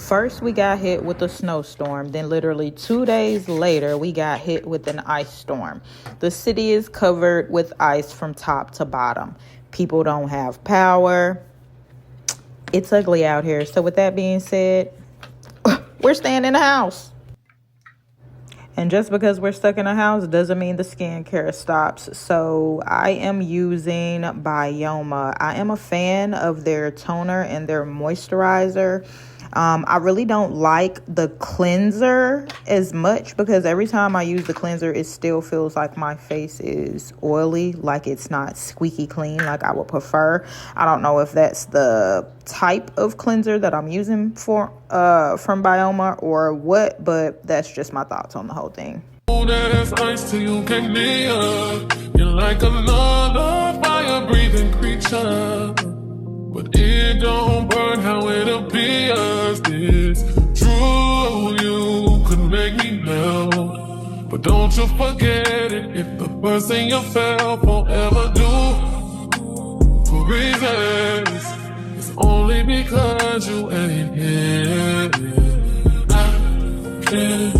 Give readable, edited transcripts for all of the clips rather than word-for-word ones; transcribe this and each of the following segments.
First, we got hit with a snowstorm. Then literally 2 days later, we got hit with an ice storm. The city is covered with ice from top to bottom. People don't have power. It's ugly out here. So with that being said, we're staying in the house. And just because we're stuck in a house doesn't mean the skincare stops. So I am using Bioma. I am a fan of their toner and their moisturizer. I really don't like the cleanser as much because every time I use the cleanser, it still feels like my face is oily, like it's not squeaky clean like I would prefer. I don't know if that's the type of cleanser that I'm using from Bioma or what, but that's just my thoughts on the whole thing. That's ice till you can you're like another fire-breathing creature. But it don't burn how it appears. This true, you could make me melt. But don't you forget it. If the first thing you felt forever do for reasons, it's only because you ain't here. I can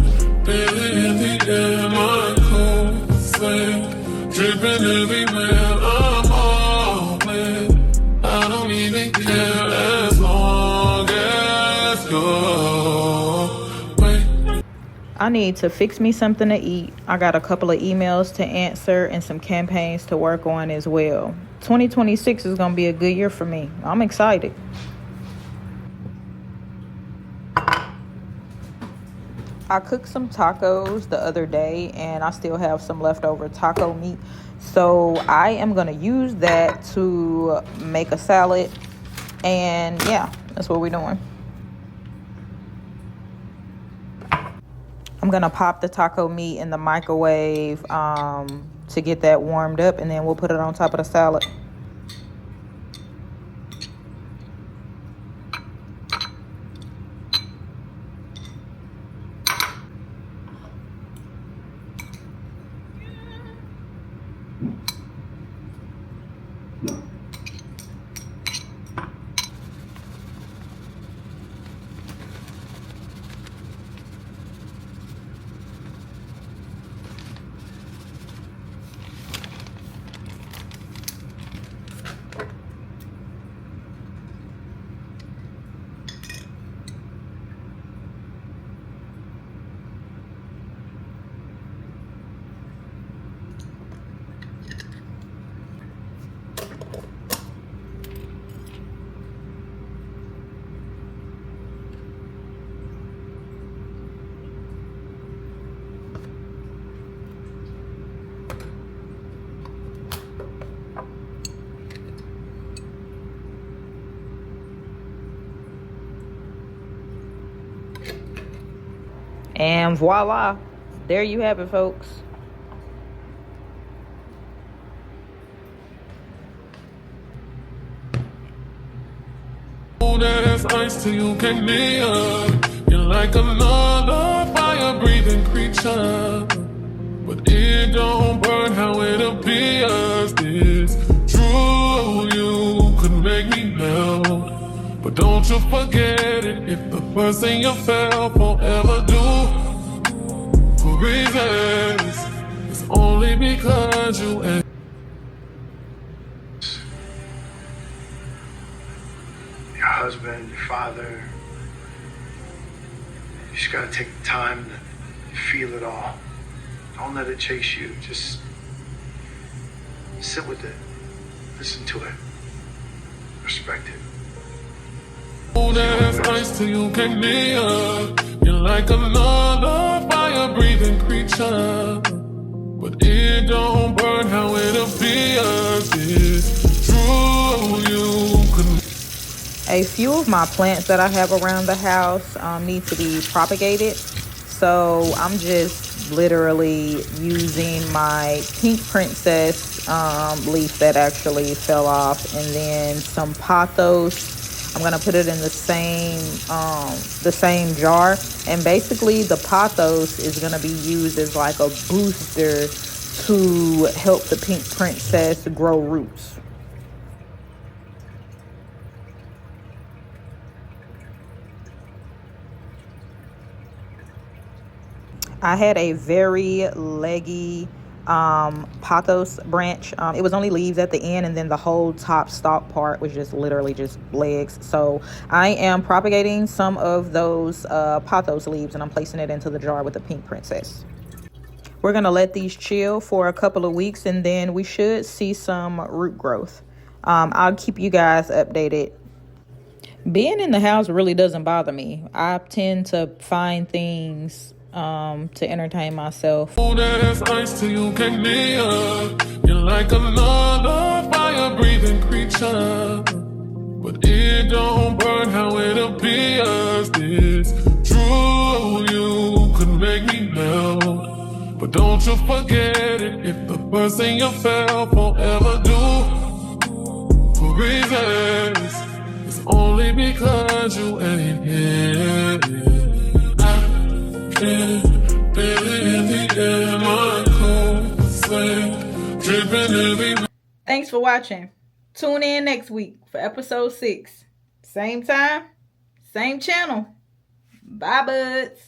feel it in the air, my cold sweat dripping everywhere. I'm all wet. I don't even care as long as you're wait. I need to fix me something to eat. I got a couple of emails to answer and some campaigns to work on as well. 2026 is going to be a good year for me. I'm excited. I cooked some tacos the other day and I still have some leftover taco meat. So I am going to use that to make a salad. And yeah, that's what we're doing. I'm going to pop the taco meat in the microwave to get that warmed up. And then we'll put it on top of the salad. And voila, there you have it, folks. That's ice till you can you're like another fire-breathing creature. But it don't burn how it appears. This true, you could make me melt. But don't you forget it. If the first thing you felt forever do for reasons, it's only because you ain't. Your husband, your father. You just gotta take the time to feel it all. Don't let it chase you. Just sit with it. Listen to it. Respect it. That's ice till you can you're like another fire-breathing creature. But it don't burn how it appears. It's true, you could. A few of my plants that I have around the house need to be propagated. So I'm just literally using my pink princess leaf that actually fell off, and then some pothos. I'm gonna put it in the same jar, and basically the pothos is gonna be used as like a booster to help the pink princess grow roots. I had a very leggy pothos branch. It was only leaves at the end, and then the whole top stalk part was just literally just legs. So I am propagating some of those pothos leaves, and I'm placing it into the jar with the pink princess. We're gonna let these chill for a couple of weeks, and then we should see some root growth. I'll keep you guys updated. Being in the house really doesn't bother me. I tend to find things to entertain myself. Oh, there's ice till you can near. You're like another fire-breathing creature, but it don't burn how it appears. It's true, you could make me melt, but don't you forget it. If the first thing you felt forever do for reasons, it's only because you ain't here. I can't feel it in the air, my cold sweat dripping everywhere. Thanks for watching. Tune in next week for episode 6. Same time, same channel. Bye, buds.